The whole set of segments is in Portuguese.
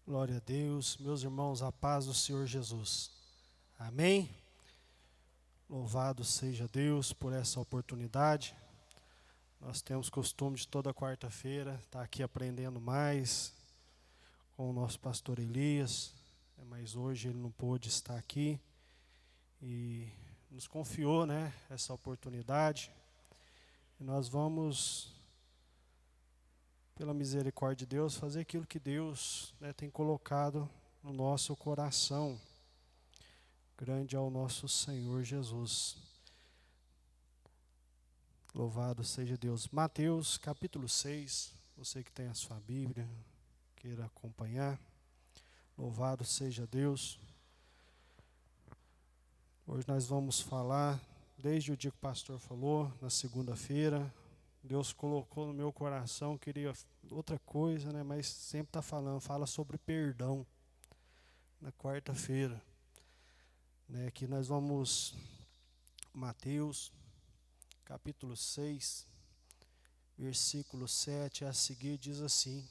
Glória a Deus, meus irmãos, a paz do Senhor Jesus. Amém? Louvado seja Deus por essa oportunidade. Nós temos costume de toda quarta-feira estar aqui aprendendo mais com o nosso pastor Elias, mas hoje ele não pôde estar aqui e nos confiou, essa oportunidade. E nós vamos, pela misericórdia de Deus, fazer aquilo que Deus tem colocado no nosso coração. Grande é o nosso Senhor Jesus. Louvado seja Deus. Mateus capítulo 6, você que tem a sua Bíblia, queira acompanhar. Louvado seja Deus. Hoje nós vamos falar, desde o dia que o pastor falou, na segunda-feira, Deus colocou no meu coração, queria outra coisa, mas sempre está falando, fala sobre perdão, na quarta-feira. Aqui nós vamos, Mateus, capítulo 6, versículo 7 a seguir, diz assim,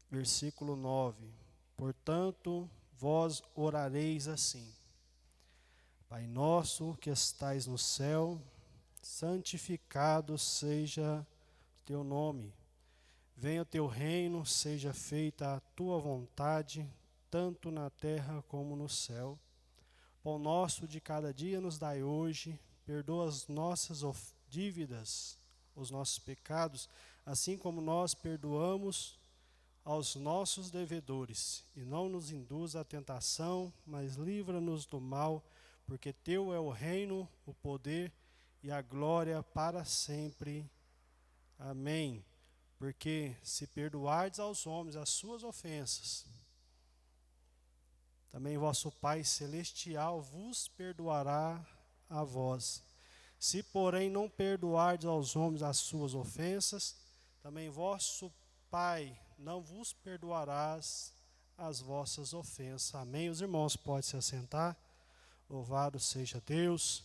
versículo 9. Portanto, vós orareis assim: Pai nosso que estais no céu, santificado seja teu nome. Venha o teu reino, seja feita a tua vontade, tanto na terra como no céu. Pão nosso de cada dia nos dai hoje, perdoa as nossas dívidas, os nossos pecados, assim como nós perdoamos aos nossos devedores. E não nos induza à tentação, mas livra-nos do mal, porque teu é o reino, o poder e a glória para sempre. Amém. Porque se perdoardes aos homens as suas ofensas, também vosso Pai Celestial vos perdoará a vós. Se, porém, não perdoardes aos homens as suas ofensas, também vosso Pai não vos perdoarás as vossas ofensas. Amém? Os irmãos podem se assentar. Louvado seja Deus.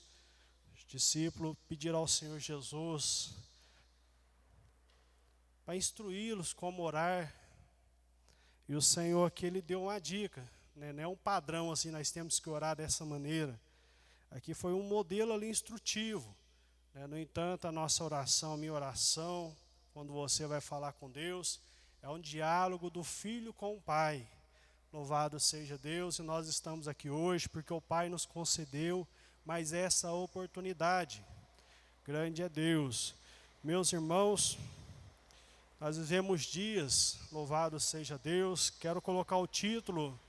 Os discípulos pediram ao Senhor Jesus para instruí-los como orar. E o Senhor aqui, Ele deu uma dica. Não é um padrão assim, nós temos que orar dessa maneira. Aqui foi um modelo ali instrutivo. No entanto, a nossa oração, a minha oração, quando você vai falar com Deus, é um diálogo do filho com o Pai. Louvado seja Deus, e nós estamos aqui hoje porque o Pai nos concedeu mais essa oportunidade. Grande é Deus. Meus irmãos, nós vivemos dias, louvado seja Deus. Quero colocar o título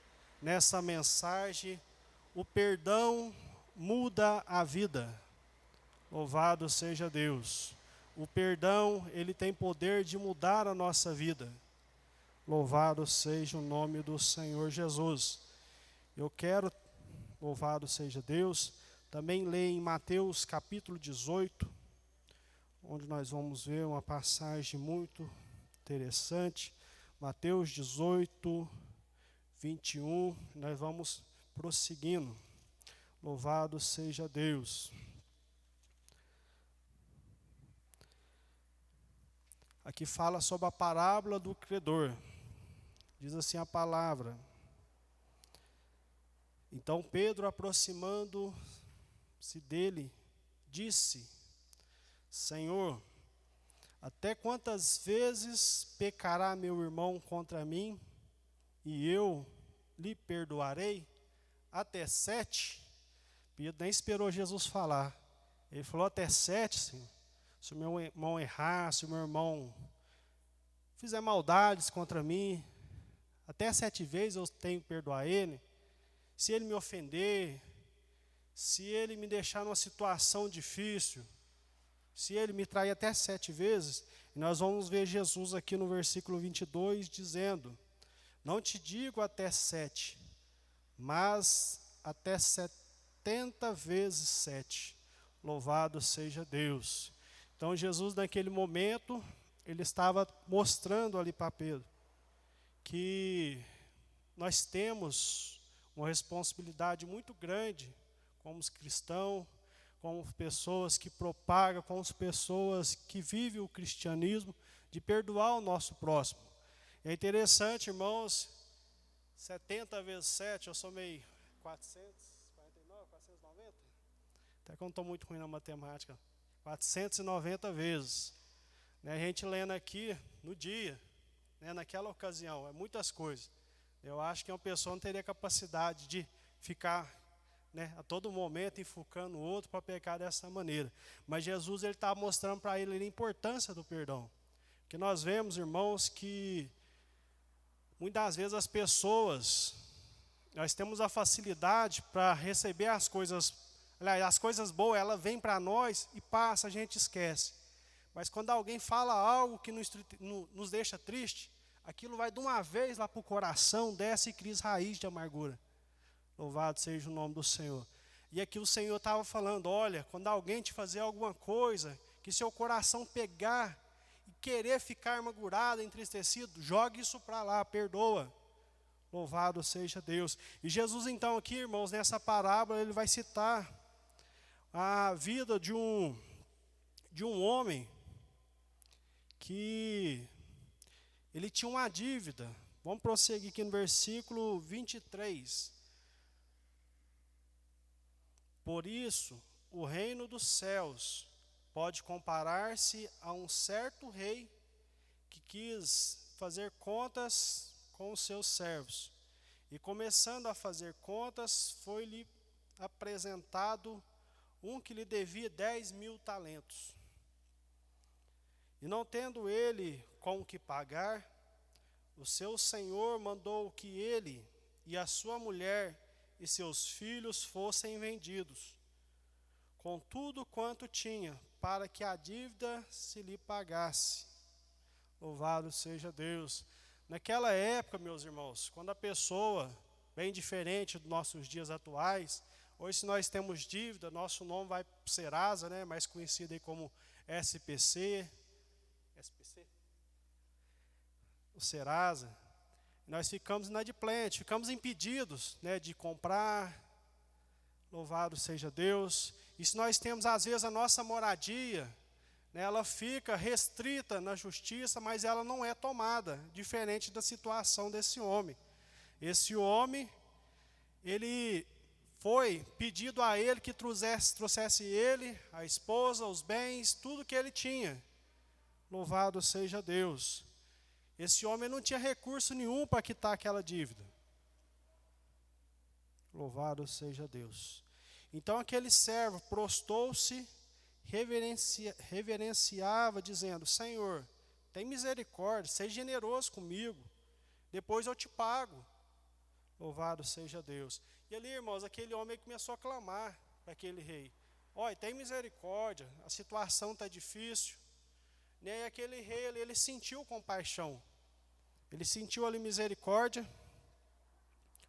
nessa mensagem: o perdão muda a vida. Louvado seja Deus. O perdão, ele tem poder de mudar a nossa vida. Louvado seja o nome do Senhor Jesus. Eu quero, louvado seja Deus, também ler em Mateus capítulo 18, onde nós vamos ver uma passagem muito interessante. Mateus 18, 21, nós vamos prosseguindo. Louvado seja Deus. Aqui fala sobre a parábola do credor. Diz assim a palavra: Então Pedro, aproximando-se dele, disse: Senhor, até quantas vezes pecará meu irmão contra mim, e eu lhe perdoarei? Até 7? Pedro nem esperou Jesus falar. Ele falou até 7, Senhor. Se o meu irmão errar, se o meu irmão fizer maldades contra mim, até 7 vezes eu tenho que perdoar ele. Se ele me ofender, se ele me deixar numa situação difícil, se ele me trair até 7 vezes, e nós vamos ver Jesus aqui no versículo 22 dizendo: Não te digo até 7, mas até 70 vezes 7. Louvado seja Deus. Então Jesus naquele momento, ele estava mostrando ali para Pedro que nós temos uma responsabilidade muito grande como cristãos, como pessoas que propagam, como pessoas que vivem o cristianismo, de perdoar o nosso próximo. É interessante, irmãos, 70 vezes 7, eu somei 449, 490? Até que eu não estou muito ruim na matemática. 490 vezes. Né, a gente lendo aqui no dia, né, naquela ocasião, é muitas coisas. Eu acho que uma pessoa não teria capacidade de ficar, né, a todo momento enforcando o outro para pecar dessa maneira. Mas Jesus está mostrando para ele a importância do perdão. Porque nós vemos, irmãos, que muitas vezes as pessoas, nós temos a facilidade para receber as coisas, aliás, as coisas boas, elas vêm para nós e passa, a gente esquece. Mas quando alguém fala algo que nos deixa triste, aquilo vai de uma vez lá para o coração, desce e cria raiz de amargura. Louvado seja o nome do Senhor. E aqui o Senhor estava falando, olha, quando alguém te fazer alguma coisa, que seu coração pegar e querer ficar amargurado, entristecido, jogue isso para lá, perdoa. Louvado seja Deus. E Jesus então aqui, irmãos, nessa parábola, ele vai citar a vida de um homem que ele tinha uma dívida. Vamos prosseguir aqui no versículo 23. Por isso, o reino dos céus pode comparar-se a um certo rei que quis fazer contas com os seus servos. E começando a fazer contas, foi-lhe apresentado um que lhe devia 10.000 talentos. E não tendo ele com o que pagar, o seu senhor mandou que ele e a sua mulher e seus filhos fossem vendidos, com tudo quanto tinha, para que a dívida se lhe pagasse. Louvado seja Deus. Naquela época, meus irmãos, quando a pessoa, bem diferente dos nossos dias atuais, hoje se nós temos dívida, nosso nome vai para o Serasa, né, mais conhecido aí como SPC, o Serasa, nós ficamos inadimplentes, ficamos impedidos, né, de comprar. Louvado seja Deus. E se nós temos às vezes a nossa moradia, né, ela fica restrita na justiça, mas ela não é tomada, diferente da situação desse homem. Esse homem, ele foi pedido a ele que trouxesse ele, a esposa, os bens, tudo que ele tinha. Louvado seja Deus. Esse homem não tinha recurso nenhum para quitar aquela dívida. Louvado seja Deus. Então aquele servo prostou-se, reverenciava, dizendo: Senhor, tem misericórdia, seja generoso comigo, depois eu te pago. Louvado seja Deus. E ali, irmãos, aquele homem começou a clamar para aquele rei: olha, tem misericórdia, a situação está difícil. E aquele rei, ele sentiu compaixão, ele sentiu ali misericórdia,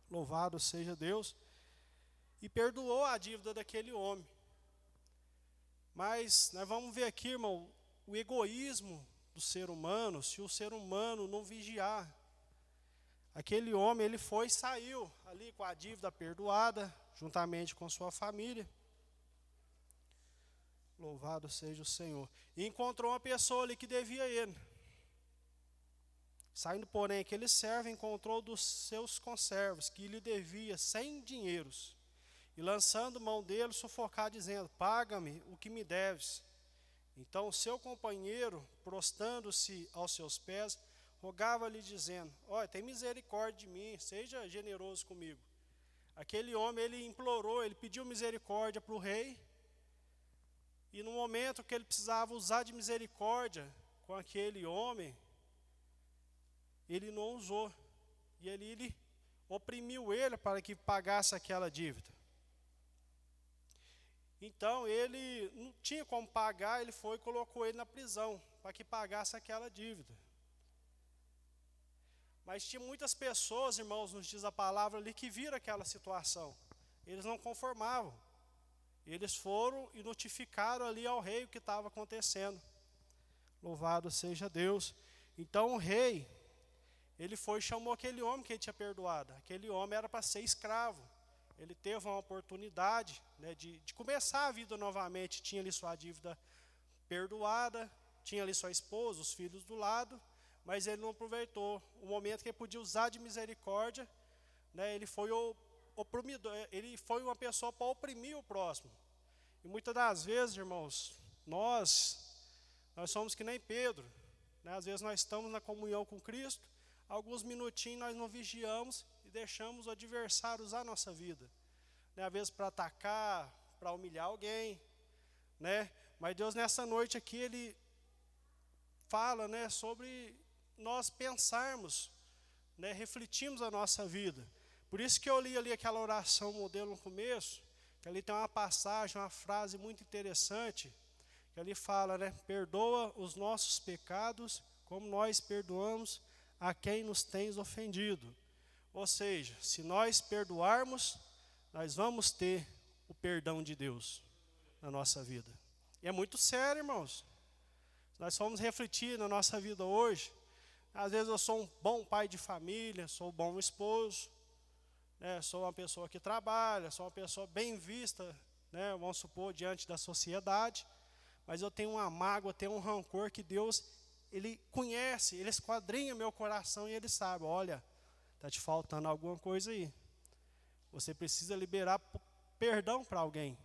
louvado seja Deus, e perdoou a dívida daquele homem. Mas nós vamos ver aqui, irmão, o egoísmo do ser humano, se o ser humano não vigiar. Aquele homem, ele foi e saiu ali com a dívida perdoada, juntamente com sua família. Louvado seja o Senhor. E encontrou uma pessoa ali que devia a ele. Saindo, porém, aquele servo encontrou dos seus conservos, que lhe devia 100 dinheiros. E lançando mão dele, sufocar, dizendo: paga-me o que me deves. Então o seu companheiro, prostrando-se aos seus pés, rogava-lhe, dizendo: olha, tem misericórdia de mim, seja generoso comigo. Aquele homem, ele implorou, ele pediu misericórdia para o rei. E no momento que ele precisava usar de misericórdia com aquele homem, ele não usou. E ele oprimiu ele para que pagasse aquela dívida. Então ele não tinha como pagar, ele foi e colocou ele na prisão para que pagasse aquela dívida. Mas tinha muitas pessoas, irmãos, nos diz a palavra ali, que viram aquela situação. Eles não conformavam. Eles foram e notificaram ali ao rei o que estava acontecendo. Louvado seja Deus. Então o rei, ele foi e chamou aquele homem que ele tinha perdoado. Aquele homem era para ser escravo. Ele teve uma oportunidade, né, de começar a vida novamente. Tinha ali sua dívida perdoada. tinha ali sua esposa, os filhos do lado, mas ele não aproveitou o momento que ele podia usar de misericórdia, né? Ele foi oprimido, ele foi uma pessoa para oprimir o próximo. E muitas das vezes, irmãos, nós somos que nem Pedro, né? Às vezes nós estamos na comunhão com Cristo, alguns minutinhos nós não vigiamos e deixamos o adversário usar a nossa vida, né? Às vezes para atacar, para humilhar alguém, né? Mas Deus nessa noite aqui, Ele fala, né, sobre nós pensarmos, né, refletirmos a nossa vida. Por isso que eu li ali aquela oração modelo no começo, que ali tem uma passagem, uma frase muito interessante, que ali fala, né, perdoa os nossos pecados como nós perdoamos a quem nos tem ofendido. Ou seja, se nós perdoarmos, nós vamos ter o perdão de Deus na nossa vida. E é muito sério, irmãos. Nós vamos refletir na nossa vida hoje. Às vezes eu sou um bom pai de família, sou um bom esposo, né, sou uma pessoa que trabalha, sou uma pessoa bem vista, né, vamos supor, diante da sociedade, mas eu tenho uma mágoa, tenho um rancor que Deus, Ele conhece, Ele esquadrinha meu coração e Ele sabe, olha, está te faltando alguma coisa aí. Você precisa liberar perdão para alguém.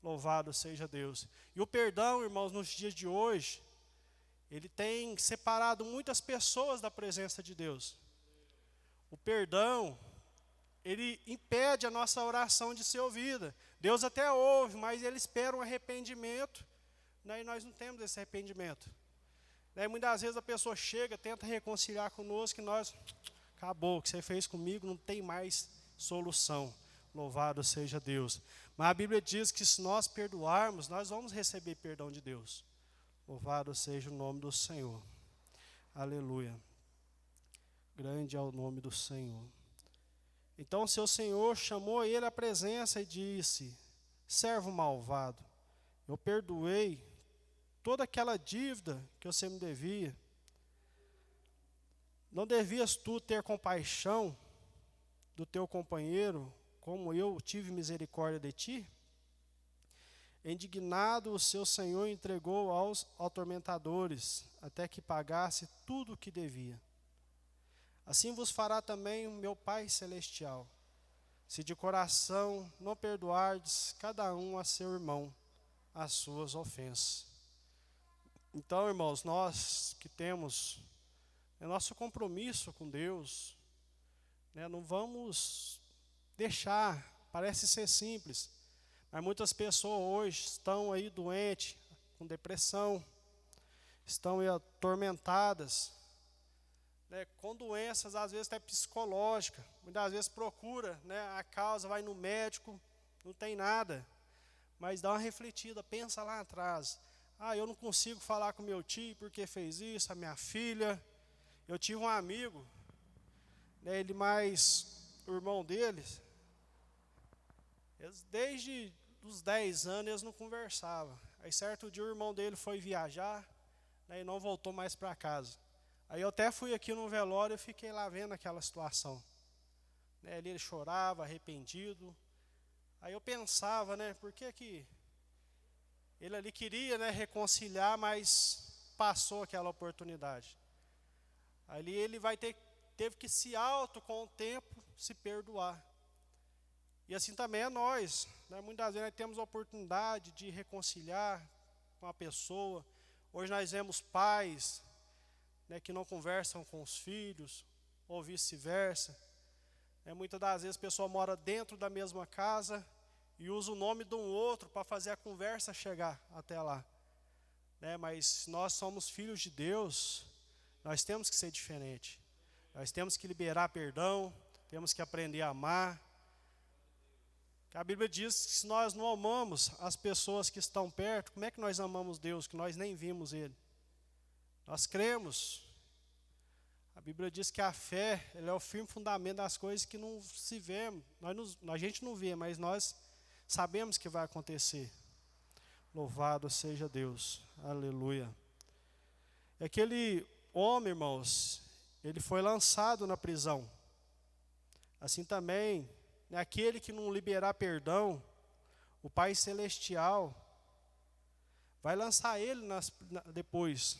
Louvado seja Deus. E o perdão, irmãos, nos dias de hoje, ele tem separado muitas pessoas da presença de Deus. O perdão, ele impede a nossa oração de ser ouvida. Deus até ouve, mas Ele espera um arrependimento, né, e nós não temos esse arrependimento. Né, muitas vezes a pessoa chega, tenta reconciliar conosco, e nós, acabou, o que você fez comigo não tem mais solução. Louvado seja Deus. Mas a Bíblia diz que se nós perdoarmos, nós vamos receber perdão de Deus. Louvado seja o nome do Senhor. Aleluia. Grande é o nome do Senhor. Então seu Senhor chamou ele à presença e disse: servo malvado, eu perdoei toda aquela dívida que você me devia. Não devias tu ter compaixão do teu companheiro, como eu tive misericórdia de ti? Indignado, o seu senhor entregou aos atormentadores, até que pagasse tudo o que devia. Assim vos fará também o meu Pai Celestial, se de coração não perdoardes cada um a seu irmão as suas ofensas. Então, irmãos, nós que temos nosso compromisso com Deus, né, não vamos deixar, parece ser simples, mas muitas pessoas hoje estão aí doentes, com depressão, estão aí atormentadas, né, com doenças às vezes até psicológicas, muitas vezes procura, né, a causa, vai no médico, não tem nada, mas dá uma refletida, pensa lá atrás, eu não consigo falar com meu tio porque fez isso, a minha filha. Eu tive um amigo, né, ele mais o irmão deles, desde os 10 anos eles não conversavam. Aí certo dia o irmão dele foi viajar, né, e não voltou mais para casa. Aí eu até fui aqui no velório e fiquei lá vendo aquela situação. Né, ele chorava, arrependido. Aí eu pensava, né, por que que ele ali queria, né, reconciliar, mas passou aquela oportunidade. Ali ele teve que se com o tempo, se perdoar. E assim também é nós, né? Muitas vezes nós temos a oportunidade de reconciliar com a pessoa. Hoje nós vemos pais, né, que não conversam com os filhos, ou vice-versa. Muitas das vezes a pessoa mora dentro da mesma casa e usa o nome de um outro para fazer a conversa chegar até lá. Né? Mas nós somos filhos de Deus, nós temos que ser diferente. Nós temos que liberar perdão, temos que aprender a amar. A Bíblia diz que se nós não amamos as pessoas que estão perto, como é que nós amamos Deus, que nós nem vimos Ele? Nós cremos. A Bíblia diz que a fé ela é o firme fundamento das coisas que não se vê. A gente não vê, mas nós sabemos que vai acontecer. Louvado seja Deus. Aleluia. E aquele homem, irmãos, ele foi lançado na prisão. Assim também, aquele que não liberar perdão, o Pai Celestial vai lançar ele depois.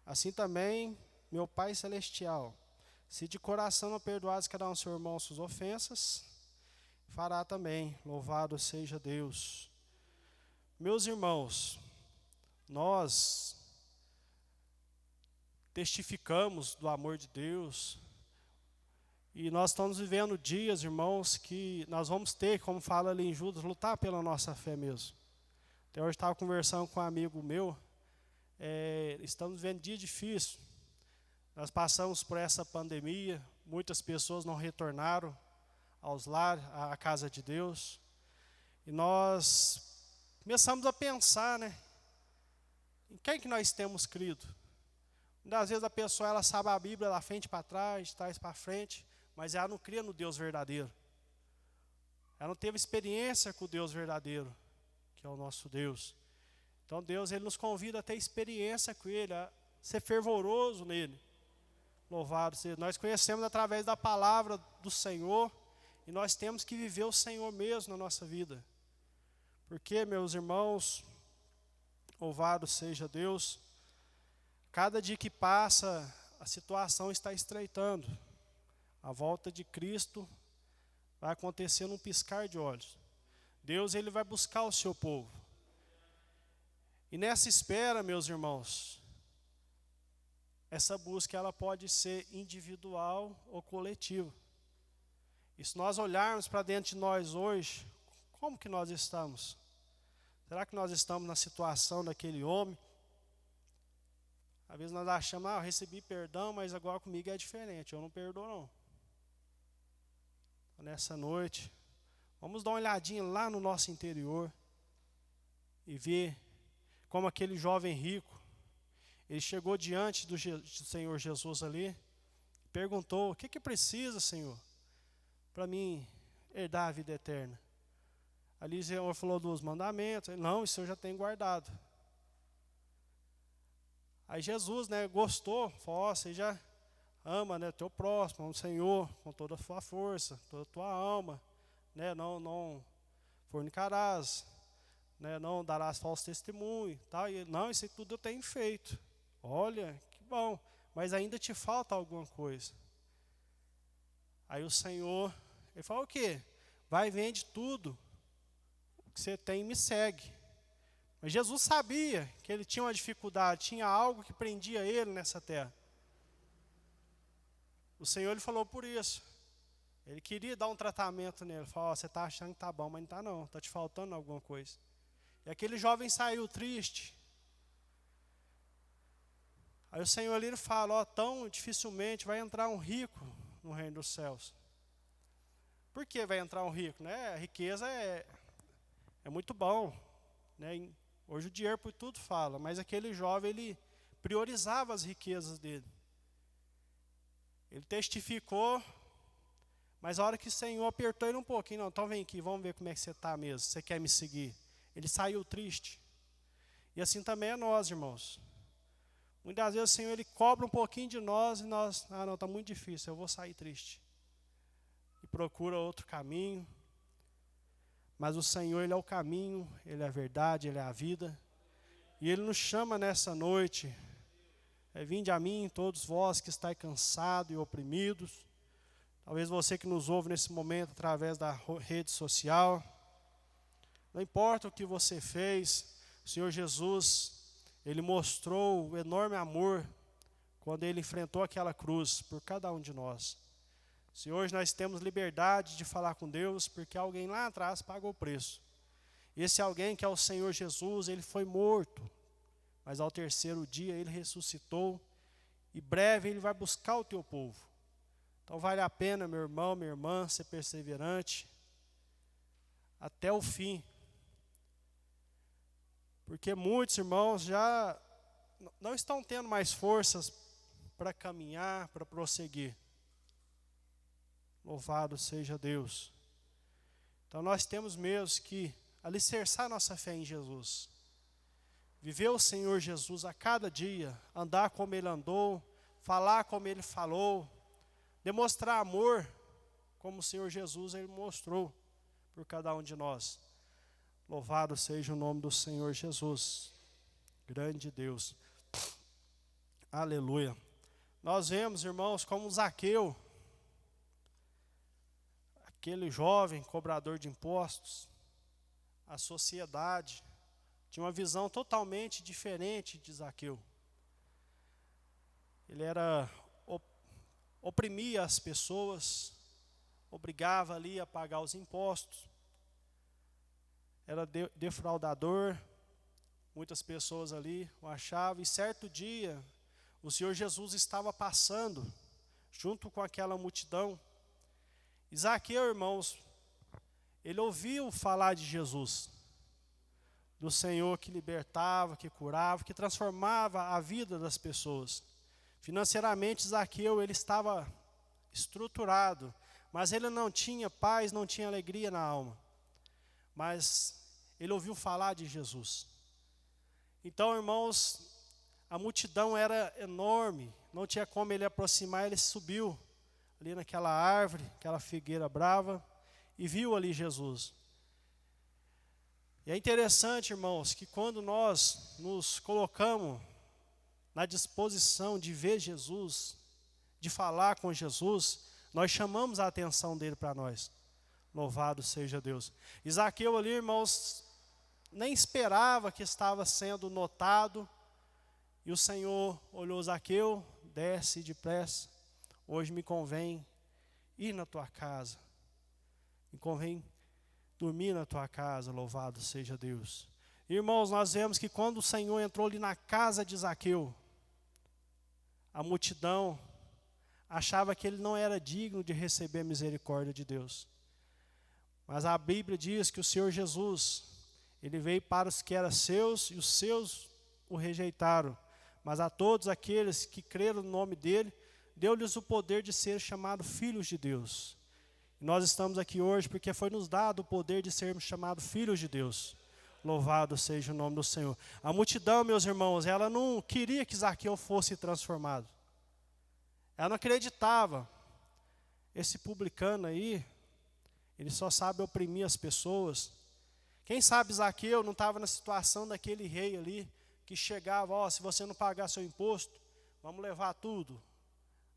Assim também, meu Pai Celestial, se de coração não perdoares cada um seu irmão suas ofensas, fará também. Louvado seja Deus. Meus irmãos, nós testificamos do amor de Deus, e nós estamos vivendo dias, irmãos, que nós vamos ter, como fala ali em Judas, lutar pela nossa fé mesmo. Até hoje estava conversando com um amigo meu, estamos vivendo dia difícil. Nós passamos por essa pandemia, muitas pessoas não retornaram aos lares, à casa de Deus. E nós começamos a pensar, né? Em quem que nós temos crido? Muitas vezes a pessoa ela sabe a Bíblia da frente para trás, de trás para frente, mas ela não cria no Deus verdadeiro. Ela não teve experiência com o Deus verdadeiro, que é o nosso Deus. Então Deus ele nos convida a ter experiência com Ele, a ser fervoroso nele. Louvado seja. Nós conhecemos através da palavra do Senhor, e nós temos que viver o Senhor mesmo na nossa vida. Porque, meus irmãos, louvado seja Deus, cada dia que passa, a situação está estreitando. A volta de Cristo vai acontecer num piscar de olhos. Deus ele vai buscar o seu povo. E nessa espera, meus irmãos, essa busca ela pode ser individual ou coletiva. E se nós olharmos para dentro de nós hoje, como que nós estamos? Será que nós estamos na situação daquele homem? Às vezes nós achamos, eu recebi perdão, mas agora comigo é diferente, eu não perdoo não. Nessa noite, vamos dar uma olhadinha lá no nosso interior e ver como aquele jovem rico, ele chegou diante do Senhor Jesus ali, perguntou, o que precisa, Senhor, para mim herdar a vida eterna? Ali o Senhor falou dos mandamentos, não, isso eu já tenho guardado. Aí Jesus, né, gostou, falou, você já ama, né, teu próximo, ama o Senhor com toda a sua força, toda a tua alma, né, não fornicarás, né, não darás falso testemunho, tá? E, não, isso tudo eu tenho feito. Olha, que bom, mas ainda te falta alguma coisa. Aí o Senhor, ele falou o quê? Vai, vende tudo que você tem e me segue. Mas Jesus sabia que ele tinha uma dificuldade, tinha algo que prendia ele nessa terra. O Senhor ele falou por isso. Ele queria dar um tratamento nele. Ele falou, você está achando que está bom, mas não está não, está te faltando alguma coisa. E aquele jovem saiu triste. Aí o Senhor ali fala, tão dificilmente vai entrar um rico no reino dos céus. Por que vai entrar um rico? Né? A riqueza é muito bom. Né? Hoje o dinheiro por tudo fala, mas aquele jovem ele priorizava as riquezas dele. Ele testificou, mas a hora que o Senhor apertou ele um pouquinho, não, então vem aqui, vamos ver como é que você está mesmo, você quer me seguir. Ele saiu triste. E assim também é nós, irmãos. Muitas vezes o Senhor ele cobra um pouquinho de nós e nós, não, está muito difícil, eu vou sair triste. E procura outro caminho. Mas o Senhor ele é o caminho, ele é a verdade, ele é a vida. E ele nos chama nessa noite. Vinde a mim, todos vós que estáis cansados e oprimidos. Talvez você que nos ouve nesse momento através da rede social. Não importa o que você fez, o Senhor Jesus, ele mostrou o enorme amor quando ele enfrentou aquela cruz por cada um de nós. Se hoje nós temos liberdade de falar com Deus, porque alguém lá atrás pagou o preço. Esse alguém que é o Senhor Jesus, ele foi morto, mas ao terceiro dia ele ressuscitou, e breve ele vai buscar o teu povo. Então vale a pena, meu irmão, minha irmã, ser perseverante até o fim. Porque muitos irmãos já não estão tendo mais forças para caminhar, para prosseguir. Louvado seja Deus. Então nós temos mesmo que alicerçar nossa fé em Jesus. Viver o Senhor Jesus a cada dia, andar como Ele andou, falar como Ele falou, demonstrar amor como o Senhor Jesus Ele mostrou por cada um de nós. Louvado seja o nome do Senhor Jesus. Grande Deus. Aleluia. Nós vemos, irmãos, como Zaqueu, aquele jovem cobrador de impostos, a sociedade tinha uma visão totalmente diferente de Zaqueu. Ele oprimia as pessoas, obrigava ali a pagar os impostos, era defraudador, muitas pessoas ali o achavam, e certo dia o Senhor Jesus estava passando junto com aquela multidão. E Zaqueu, irmãos, ele ouviu falar de Jesus, do Senhor que libertava, que curava, que transformava a vida das pessoas. Financeiramente, Zaqueu, ele estava estruturado, mas ele não tinha paz, não tinha alegria na alma. Mas ele ouviu falar de Jesus. Então, irmãos, a multidão era enorme, não tinha como ele aproximar, ele subiu ali naquela árvore, aquela figueira brava, e viu ali Jesus. E é interessante, irmãos, que quando nós nos colocamos na disposição de ver Jesus, de falar com Jesus, nós chamamos a atenção dele para nós. Louvado seja Deus. E Zaqueu ali, irmãos, nem esperava que estava sendo notado, e o Senhor olhou: Zaqueu, desce depressa, hoje me convém ir na tua casa, me convém dormir na tua casa, louvado seja Deus. Irmãos, nós vemos que quando o Senhor entrou ali na casa de Zaqueu, a multidão achava que ele não era digno de receber a misericórdia de Deus. Mas a Bíblia diz que o Senhor Jesus, ele veio para os que eram seus, e os seus o rejeitaram. Mas a todos aqueles que creram no nome dele, deu-lhes o poder de ser chamados filhos de Deus. E nós estamos aqui hoje porque foi nos dado o poder de sermos chamados filhos de Deus. Louvado seja o nome do Senhor. A multidão, meus irmãos, ela não queria que Zaqueu fosse transformado. Ela não acreditava. Esse publicano aí, ele só sabe oprimir as pessoas. Quem sabe Zaqueu não estava na situação daquele rei ali, que chegava: ó, se você não pagar seu imposto, vamos levar tudo.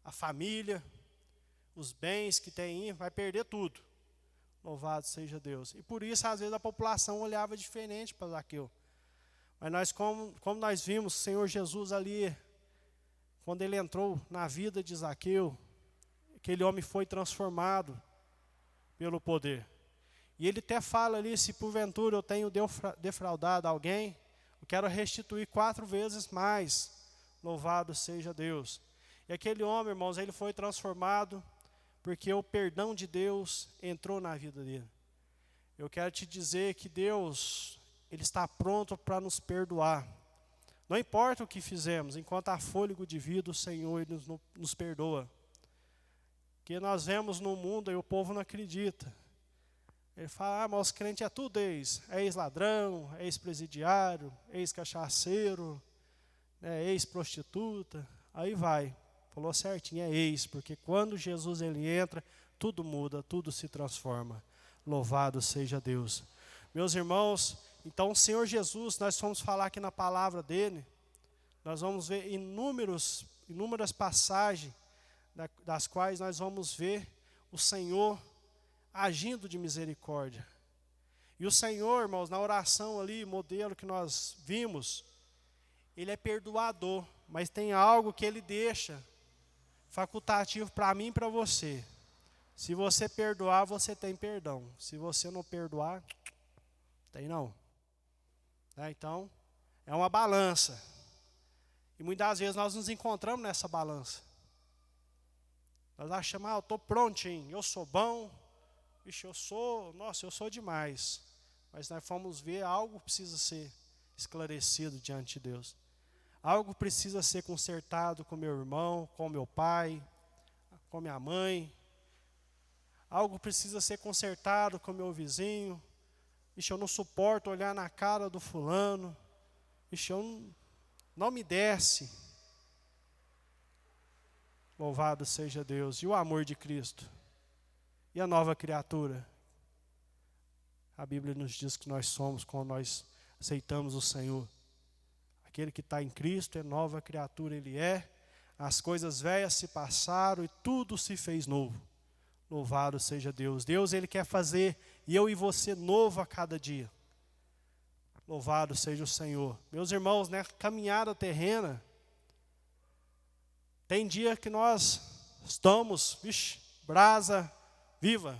A família, os bens que tem aí, vai perder tudo. Louvado seja Deus. E por isso, às vezes, a população olhava diferente para Zaqueu. Mas nós, como nós vimos o Senhor Jesus ali, quando ele entrou na vida de Zaqueu, aquele homem foi transformado pelo poder. E ele até fala ali: se porventura eu tenho defraudado alguém, eu quero restituir 4 vezes mais. Louvado seja Deus. E aquele homem, irmãos, ele foi transformado porque o perdão de Deus entrou na vida dele. Eu quero te dizer que Deus, ele está pronto para nos perdoar. Não importa o que fizemos, enquanto há fôlego de vida, o Senhor ele nos perdoa. Porque nós vemos no mundo e o povo não acredita. Ele fala: mas os crentes é tudo ex-ladrão, ex-presidiário, ex-cachaceiro, ex-prostituta, aí vai. Falou certinho, é ex, porque quando Jesus ele entra, tudo muda, tudo se transforma. Louvado seja Deus. Meus irmãos, então o Senhor Jesus, nós vamos falar aqui na palavra dele, nós vamos ver inúmeras passagens, das quais nós vamos ver o Senhor agindo de misericórdia. E o Senhor, irmãos, na oração ali, modelo que nós vimos, ele é perdoador, mas tem algo que ele deixa facultativo para mim e para você. Se você perdoar, você tem perdão. Se você não perdoar, tem não. Então, é uma balança. E muitas vezes nós nos encontramos nessa balança. Nós achamos: eu estou prontinho, eu sou bom, eu sou demais. Mas nós vamos ver, algo precisa ser esclarecido diante de Deus. Algo precisa ser consertado com meu irmão, com meu pai, com minha mãe. Algo precisa ser consertado com meu vizinho. Eu não suporto olhar na cara do fulano. Não me desce. Louvado seja Deus. E o amor de Cristo? E a nova criatura? a Bíblia nos diz que nós somos quando nós aceitamos o Senhor. Aquele que está em Cristo é nova criatura, Ele é. As coisas velhas se passaram e tudo se fez novo. Louvado seja Deus. Deus, Ele quer fazer eu e você novo a cada dia. Louvado seja o Senhor. Meus irmãos, né, caminhada terrena, tem dia que nós estamos, brasa viva.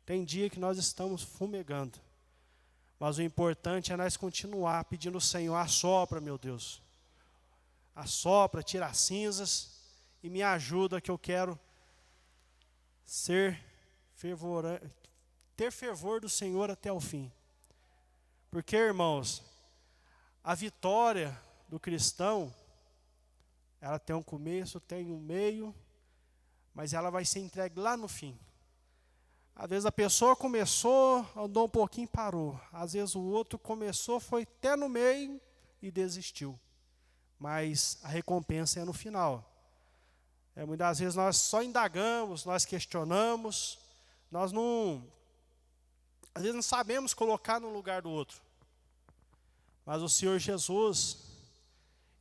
Tem dia que nós estamos fumegando. Mas o importante é nós continuar pedindo ao Senhor, assopra, meu Deus. Assopra, tira as cinzas e me ajuda que eu quero ter fervor do Senhor até o fim. Porque, irmãos, a vitória do cristão, ela tem um começo, tem um meio, mas ela vai ser entregue lá no fim. Às vezes a pessoa começou, andou um pouquinho e parou. Às vezes o outro começou, foi até no meio e desistiu. Mas a recompensa é no final. Muitas vezes nós só indagamos, nós questionamos, nós não... Às vezes não sabemos colocar no lugar do outro. Mas o Senhor Jesus,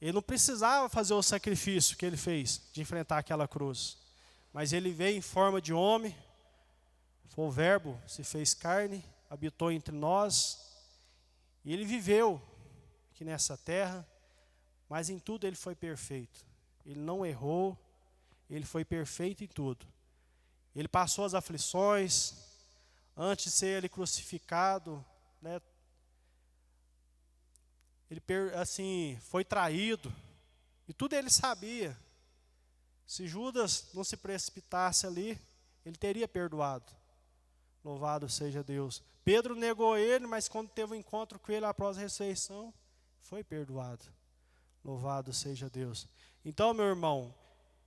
Ele não precisava fazer o sacrifício que Ele fez, de enfrentar aquela cruz. Mas Ele veio em forma de homem, foi o Verbo, se fez carne, habitou entre nós, e Ele viveu aqui nessa terra, mas em tudo Ele foi perfeito. Ele não errou, Ele foi perfeito em tudo. Ele passou as aflições, antes de ser Ele crucificado, né, Ele foi traído, e tudo Ele sabia. Se Judas não se precipitasse ali, Ele teria perdoado. Louvado seja Deus. Pedro negou Ele, mas quando teve um encontro com Ele após a ressurreição, foi perdoado. Louvado seja Deus. Então, meu irmão,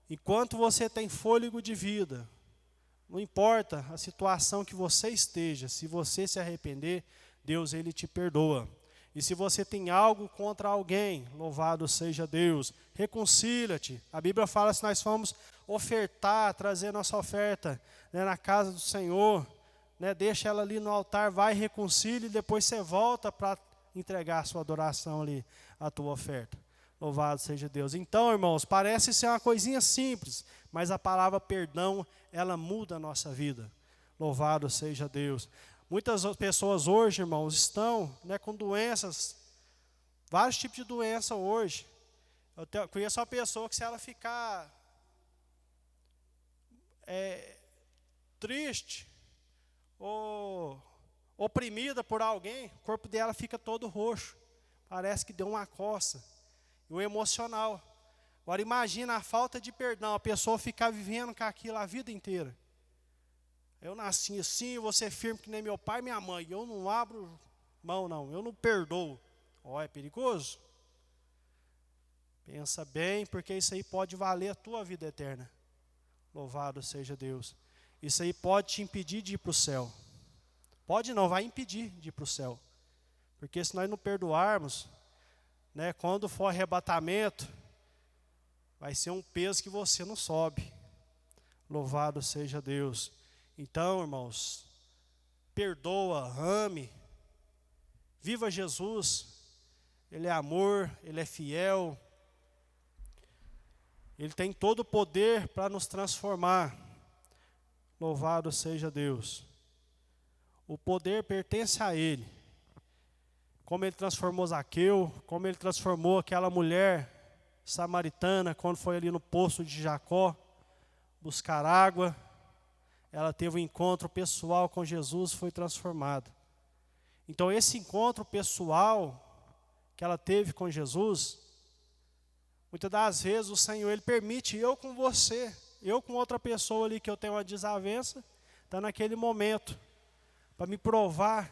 enquanto você tem fôlego de vida, não importa a situação que você esteja, se você se arrepender, Deus, Ele te perdoa. E se você tem algo contra alguém, louvado seja Deus, reconcilia-te. A Bíblia fala se nós formos ofertar, trazer nossa oferta, né, na casa do Senhor, né, deixa ela ali no altar, vai, reconcilia e depois você volta para entregar a sua adoração ali, a tua oferta. Louvado seja Deus. Então, irmãos, parece ser uma coisinha simples, mas a palavra perdão, ela muda a nossa vida. Louvado seja Deus. Muitas pessoas hoje, irmãos, estão, né, com doenças, vários tipos de doença hoje. Eu conheço uma pessoa que se ela ficar triste ou oprimida por alguém, o corpo dela fica todo roxo. Parece que deu uma coça. E o emocional. Agora imagina a falta de perdão, a pessoa ficar vivendo com aquilo a vida inteira. Eu nasci assim, vou ser firme que nem meu pai e minha mãe. Eu não abro mão, não. Eu não perdoo. Ó, é perigoso. Pensa bem, porque isso aí pode valer a tua vida eterna. Louvado seja Deus. Isso aí pode te impedir de ir para o céu. Pode não, vai impedir de ir para o céu. Porque se nós não perdoarmos, né, quando for arrebatamento, vai ser um peso que você não sobe. Louvado seja Deus. Então, irmãos, perdoa, ame, viva Jesus. Ele é amor, Ele é fiel. Ele tem todo o poder para nos transformar. Louvado seja Deus. O poder pertence a Ele. Como Ele transformou Zaqueu, como Ele transformou aquela mulher samaritana, quando foi ali no poço de Jacó, buscar água. Ela teve um encontro pessoal com Jesus, foi transformada. Então esse encontro pessoal que ela teve com Jesus, muitas das vezes o Senhor, Ele permite eu com você, eu com outra pessoa ali que eu tenho uma desavença, está naquele momento, para me provar,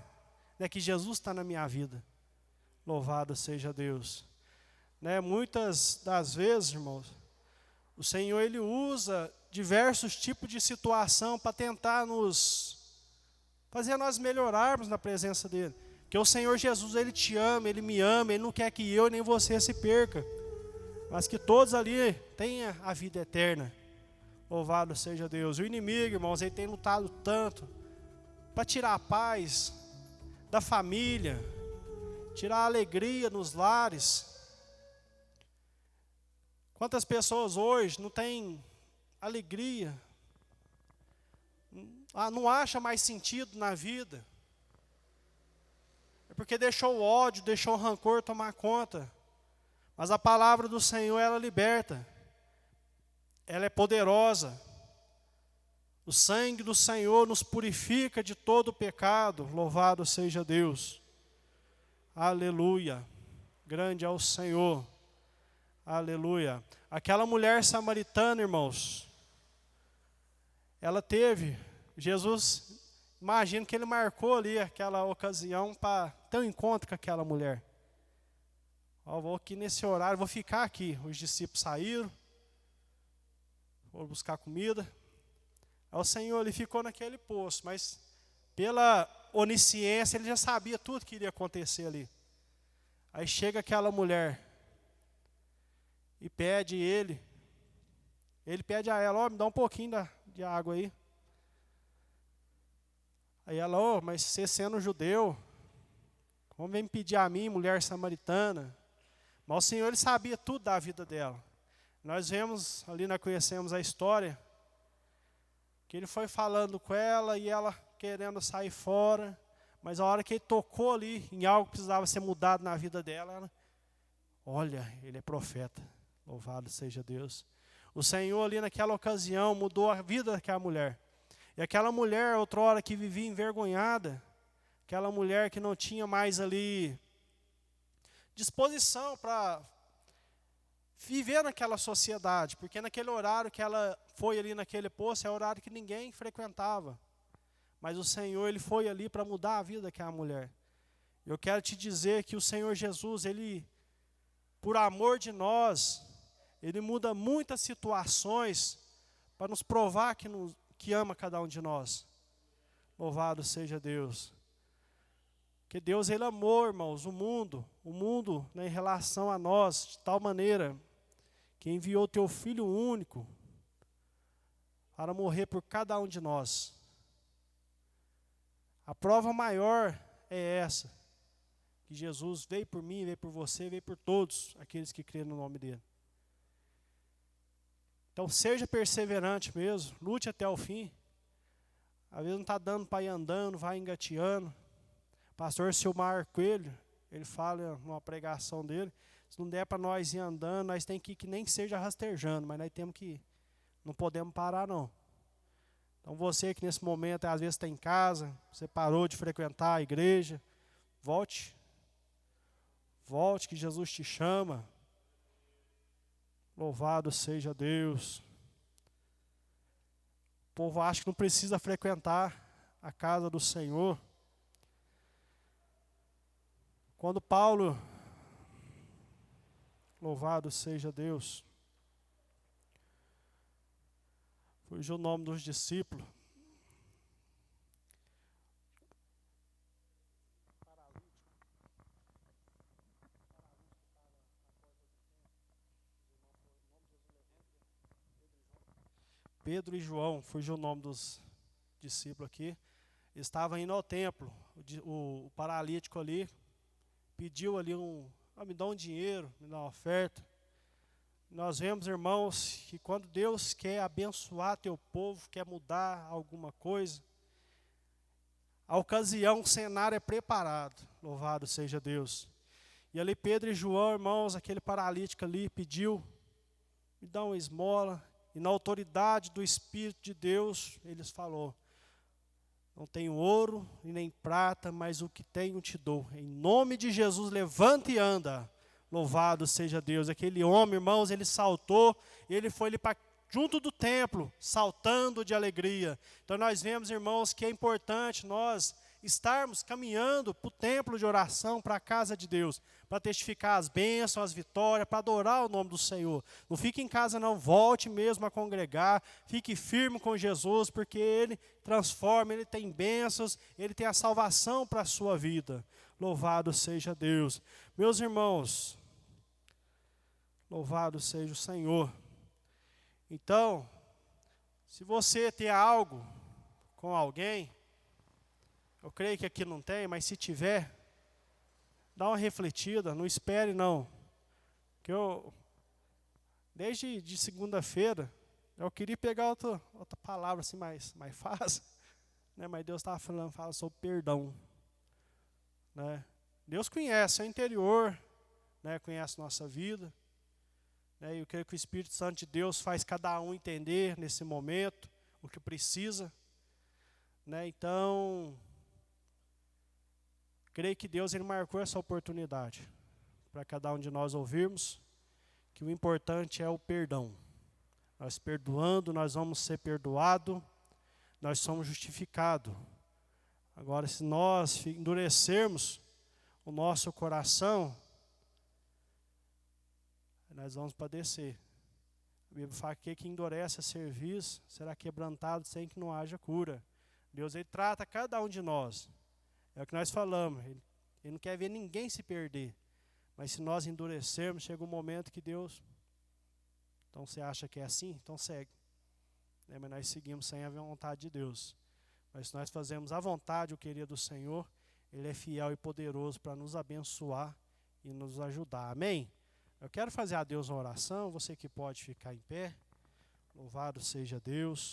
né, que Jesus está na minha vida. Louvado seja Deus. Né, muitas das vezes, irmãos, o Senhor, Ele usa diversos tipos de situação para tentar fazer nós melhorarmos na presença dEle. Porque o Senhor Jesus, Ele te ama, Ele me ama, Ele não quer que eu nem você se perca, mas que todos ali tenham a vida eterna. Louvado seja Deus. O inimigo, irmãos, ele tem lutado tanto para tirar a paz, da família, tirar a alegria nos lares. Quantas pessoas hoje não têm alegria, não acha mais sentido na vida? É porque deixou o ódio, deixou o rancor tomar conta. Mas a palavra do Senhor, ela liberta. Ela é poderosa. O sangue do Senhor nos purifica de todo o pecado. Louvado seja Deus. Aleluia. Grande é o Senhor. Aleluia. Aquela mulher samaritana, irmãos, ela teve, Jesus, imagino que ele marcou ali aquela ocasião para ter um encontro com aquela mulher. Vou aqui nesse horário, vou ficar aqui. Os discípulos saíram, foram buscar comida. Aí o Senhor, ele ficou naquele poço, mas pela onisciência, ele já sabia tudo que iria acontecer ali. Aí chega aquela mulher e pede ele pede a ela, me dá um pouquinho de água aí. Aí ela, mas você sendo judeu, como vem me pedir a mim, mulher samaritana? Mas o Senhor, ele sabia tudo da vida dela. Nós vemos ali, nós conhecemos a história, que ele foi falando com ela e ela querendo sair fora, mas a hora que ele tocou ali em algo que precisava ser mudado na vida dela, ela, olha, ele é profeta, louvado seja Deus. O Senhor ali naquela ocasião mudou a vida daquela mulher. E aquela mulher, outrora que vivia envergonhada, aquela mulher que não tinha mais ali disposição para viver naquela sociedade, porque naquele horário que ela foi ali naquele poço, é o horário que ninguém frequentava. Mas o Senhor, ele foi ali para mudar a vida daquela mulher. Eu quero te dizer que o Senhor Jesus, ele, por amor de nós, ele muda muitas situações para nos provar que ama cada um de nós. Louvado seja Deus. Que Deus, ele amou, irmãos, o mundo, né, em relação a nós, de tal maneira que enviou teu Filho único para morrer por cada um de nós. A prova maior é essa, que Jesus veio por mim, veio por você, veio por todos aqueles que creem no nome dele. Então seja perseverante mesmo, lute até o fim. Às vezes não está dando para ir andando, vai engateando. Pastor Silmar Coelho, ele fala numa pregação dele, se não der para nós ir andando, nós temos que ir que nem seja rastejando, mas nós temos que ir. Não podemos parar não. Então você que nesse momento às vezes está em casa, você parou de frequentar a igreja, volte. Volte que Jesus te chama. Louvado seja Deus. O povo acha que não precisa frequentar a casa do Senhor. Quando Paulo, louvado seja Deus, fugiu o nome dos discípulos. Pedro e João, fugiu o nome dos discípulos aqui. Estavam indo ao templo. O paralítico ali pediu ali me dá um dinheiro, me dá uma oferta. Nós vemos, irmãos, que quando Deus quer abençoar teu povo, quer mudar alguma coisa, a ocasião, o cenário é preparado. Louvado seja Deus. E ali Pedro e João, irmãos, aquele paralítico ali pediu, me dá uma esmola. E na autoridade do Espírito de Deus, eles falou, não tenho ouro e nem prata, mas o que tenho te dou. Em nome de Jesus, levanta e anda. Louvado seja Deus. Aquele homem, irmãos, ele saltou, ele foi ali para junto do templo, saltando de alegria. Então nós vemos, irmãos, que é importante nós estarmos caminhando para o templo de oração, para a casa de Deus, para testificar as bênçãos, as vitórias, para adorar o nome do Senhor. Não fique em casa não, volte mesmo a congregar, fique firme com Jesus, porque Ele transforma, Ele tem bênçãos, Ele tem a salvação para a sua vida. Louvado seja Deus. Meus irmãos, louvado seja o Senhor. Então, se você tem algo com alguém, Eu creio que aqui não tem, mas se tiver, dá uma refletida, não espere não. Que desde de segunda-feira, eu queria pegar outra palavra assim mais fácil, né? Mas Deus estava fala sobre perdão. Né? Deus conhece o interior, né? Conhece nossa vida. Né? E eu creio que o Espírito Santo de Deus faz cada um entender nesse momento o que precisa. Né? Então, creio que Deus ele marcou essa oportunidade para cada um de nós ouvirmos que o importante é o perdão. Nós perdoando, nós vamos ser perdoados, nós somos justificados. Agora, se nós endurecermos o nosso coração, nós vamos padecer. A Bíblia fala que quem endurece a cerviz será quebrantado sem que não haja cura. Deus ele trata cada um de nós. É o que nós falamos. Ele não quer ver ninguém se perder. Mas se nós endurecermos, chega um momento que Deus... Então você acha que é assim? Então segue. Mas nós seguimos sem a vontade de Deus. Mas se nós fazemos a vontade, o querer do Senhor, Ele é fiel e poderoso para nos abençoar e nos ajudar. Amém? Eu quero fazer a Deus uma oração, você que pode ficar em pé. Louvado seja Deus.